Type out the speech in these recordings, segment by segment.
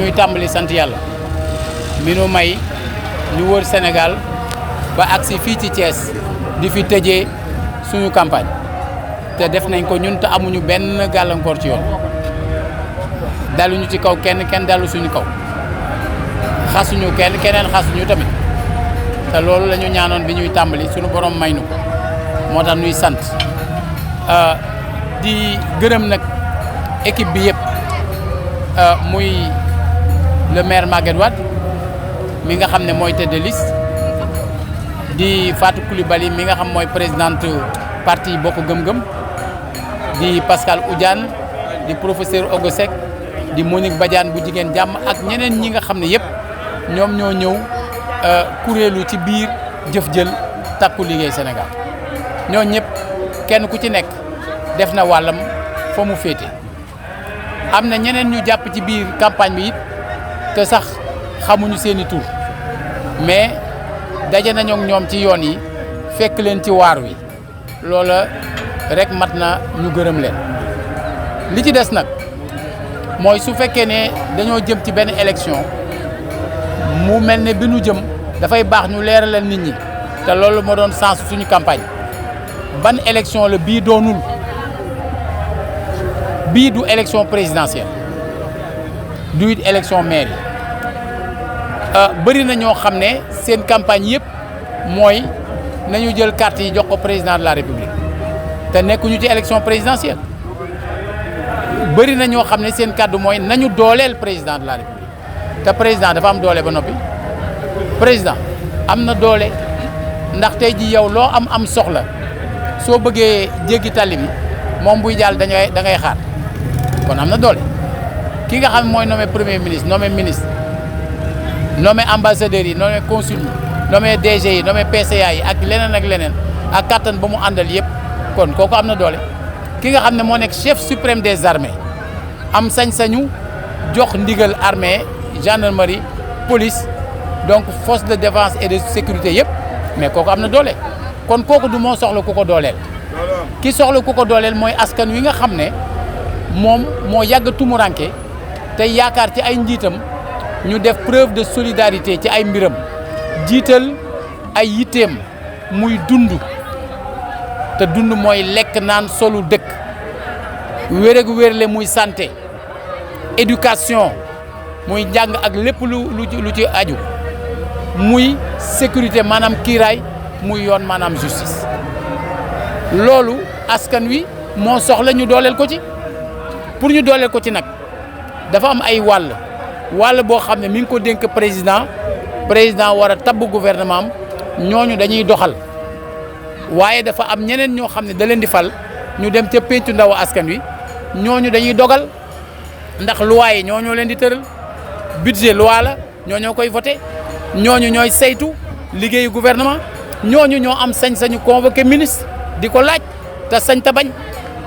dañuy tàmbali sant yàlla mi nu may ñu wër Sénégal ba agsi fii ci Thiès di fi tëjee suñu campagne te def nañ ko ñun te amuñu benn gàllankoor ci yoon daluñu ci kaw kenn dalu suñu kaw xasuñu keneen xasuñu tamit te loolu la ñu ñaanoon bi ñuy tàmbali suñu borom may nu ko moo tax ñuy sant di gërëm nag équipe bi yëpp muy le maire Maguette Wade mi nga xam ne mooy tête de liste di Fatou Coulibaly mi nga xam mooy présidente parti Bokk Gëm Gëm di Pascal Oudiane di professeur Ogo Seck di Monique Badiane bu jigéen jàmm ak ñeneen ñi nga xam ne yëpp ñoom ñoo ñëw kuréelu ci biir jëf jël takku liggéey Sénégal ñoo ñëpp kenn ku ci nekk def na wàllam fa mu féete am na ñeneen ñu jàpp ci biir campagne bi it te sax xamuñu seeni tur mais daje nañu ak ñoom ci yoon yi fekk leen ci waar wi loola rek mat na ñu gërëm leen li ci des nag mooy su fekkee ne dañoo jëm ci benn élection mu mel ne bi nu jëm dafay baax ñu leeralal nit ñi te loolu moo doon sens suñu campagne ban élection la bii doonul bii du élection présidentielle du it élection maire yi bëri na ñoo xam ne seen campagne yëpp mooy nañu jël carte yi jox ko président de la république te nekkuñu ci élection présidentielle bëri na ñoo xam ne seen kàddu mooy nañu dooleel président de la république te président dafa am doole ba noppi président am na doole ndax tey ji yow loo am soxla soo bëggee jéggi tali bi moom buy jàll da ngay xaar kon am na doole ki nga xam mooy nommé premier ministre nommé ministre nommé ambassadeurs yi nommé consul yi nommé DG yi nommé PCA yi ak leneen ak kattan ba mu àndal yëpp kon kooku am na doole ki nga xam ne moo nekk chef suprême des armées am sañ-sañu jox ndigal armée gendarmerie police donc force de défense et de sécurité yëpp mais kooku am na doole kon kooku du moo soxla ku ko dooleel ki soxla ku ko dooleel mooy askan wi nga xam ne moom moo yàgg tumuranke te yaakaar ci ay njiitam ñu def preuve de solidarité ci ay mbiram jiital ay yitteem muy dund te dund mooy lekk naan solu dëkk wér gu wérle muy santé éducation muy njàng ak lépp lu ci aju muy sécurité maanaam kiiraay muy yoon maanaam justice loolu askan wi moo soxla ñu dooleel ko ci pour ñu dooleel ko ci nag dafa am ay wàll boo xam ne mi ngi ko dénk président war a tabb gouvernement am ñooñu dañuy doxal waaye dafa am ñeneen ñoo xam ne da leen di fal ñu dem ca péncu ndaw askan wi ñooñu dañuy dogal ndax loi yi ñoo leen di tëral budget loi la ñoo koy voté ñooñu ñooy saytu liggéeyu gouvernement ñooñu ñoo am sañ-sañu convoqué ministre di ko laaj te sañ ta bañ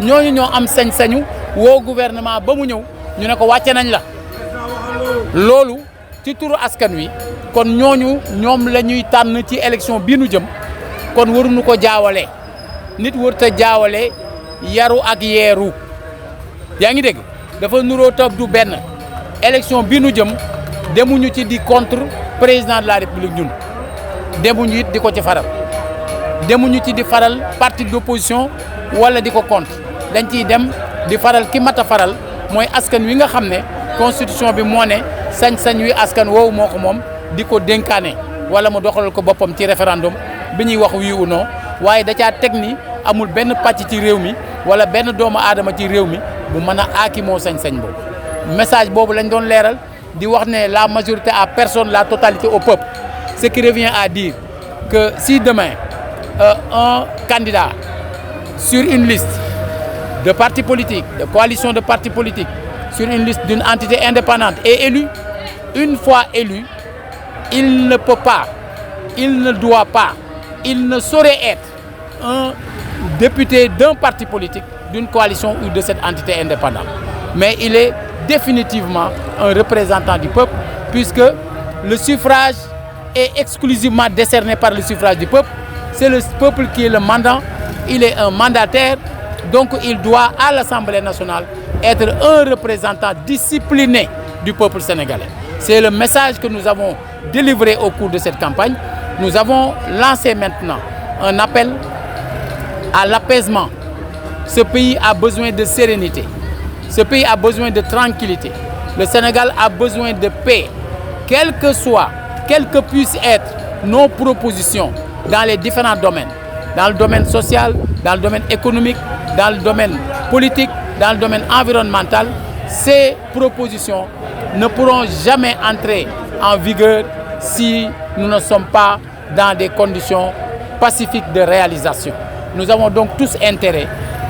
ñooñu ñoo am sañ-sañu woo gouvernement ba mu ñëw ñu ne ko wàcce nañ la loolu ci turu askan wi kon ñoom la ñuy tànn ci élection bii nu jëm kon waruñu ko jaawale nit warut a jaawale yaru ak yeeru yaa ngi dégg dafa nuroo toog du benn élection bii nu jëm demuñu ci di contre président de la république ñun demuñu it di ko ci faral demuñu ci di faral parti d'opposition wala di ko contre dañ ciy dem di faral ki mat a faral mooy askan wi nga xam ne constitution bi moo ne sañ-sañ wi askan woowu moo ko moom di ko dénkaane wala mu doxalal ko boppam ci référendum bi ñuy wax oui ou non waaye da caa teg ni amul benn pàcc ci réew mi wala benn doomu aadama ci réew mi bu mën a aaki moo sañ-sañ boobu message boobu lañ doon leeral di wax ne la majorité à personne la totalité au peuple ce qui revient à dire que si demain un candidat sur une liste de partis politiques, de coalition de partis politiques, sur une liste d'une entité indépendante est élu, une fois élu, il ne peut pas, il ne doit pas, il ne saurait être un député d'un parti politique, d'une coalition ou de cette entité indépendante. Mais il est définitivement un représentant du peuple, puisque le suffrage est exclusivement décerné par le suffrage du peuple. C'est le peuple qui est le mandant, il est un mandataire, donc il doit à l'Assemblée nationale être un représentant discipliné du peuple sénégalais. C'est le message que nous avons délivré au cours de cette campagne. Nous avons lancé maintenant un appel à l'apaisement. Ce pays a besoin de sérénité. Ce pays a besoin de tranquillité. Le Sénégal a besoin de paix. Quelles que puissent être nos propositions dans les différents domaines, dans le domaine social, dans le domaine économique, dans le domaine politique, dans le domaine environnemental, ces propositions ne pourront jamais entrer en vigueur si nous ne sommes pas dans des conditions pacifiques de réalisation. Nous avons donc tous intérêt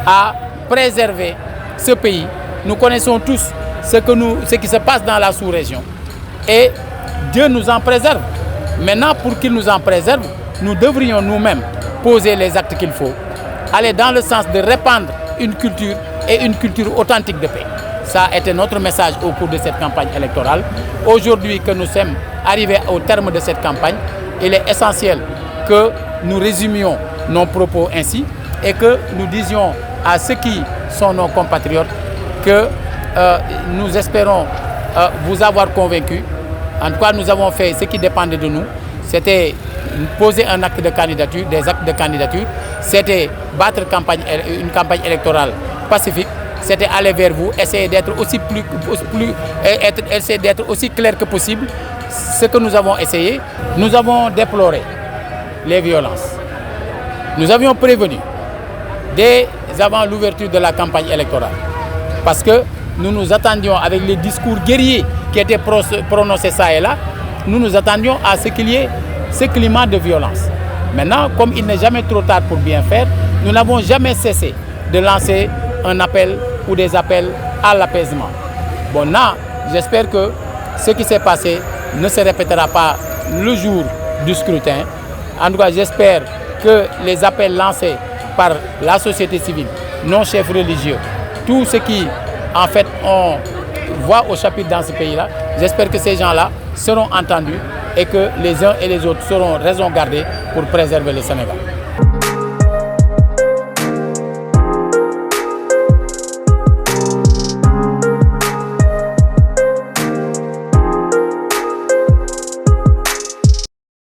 à préserver ce pays. Nous connaissons tous ce qui se passe dans la sous-région. Et Dieu nous en préserve. Maintenant, pour qu'il nous en préserve, nous devrions nous-mêmes poser les actes qu'il faut, aller dans le sens de répandre une culture et une culture authentique de paix. Ça a été notre message au cours de cette campagne électorale. Aujourd'hui que nous sommes arrivés au terme de cette campagne, il est essentiel que nous résumions nos propos ainsi et que nous disions à ceux qui sont nos compatriotes que nous espérons vous avoir convaincus. En tout cas, nous avons fait ce qui dépendait de nous. C'était poser un acte de candidature, des actes de candidature. C'était battre une campagne électorale pacifique. C'était aller vers vous, essayer d'être aussi clair que possible. Ce que nous avons essayé, nous avons déploré les violences. Nous avions prévenu dès avant l'ouverture de la campagne électorale. Parce que nous nous attendions, avec les discours guerriers qui étaient prononcés ça et là, nous nous attendions à ce qu'il y ait ce climat de violence. Maintenant, comme il n'est jamais trop tard pour bien faire, nous n'avons jamais cessé de lancer un appel ou des appels à l'apaisement. Bon, là, j'espère que ce qui s'est passé ne se répétera pas le jour du scrutin. En tout cas, j'espère que les appels lancés par la société civile, nos chefs religieux, tous ceux qui, en fait, ont voix au chapitre dans ce pays-là, j'espère que ces gens-là seront entendus et que les uns et les autres seront raison gardés pour préserver le Sénégal.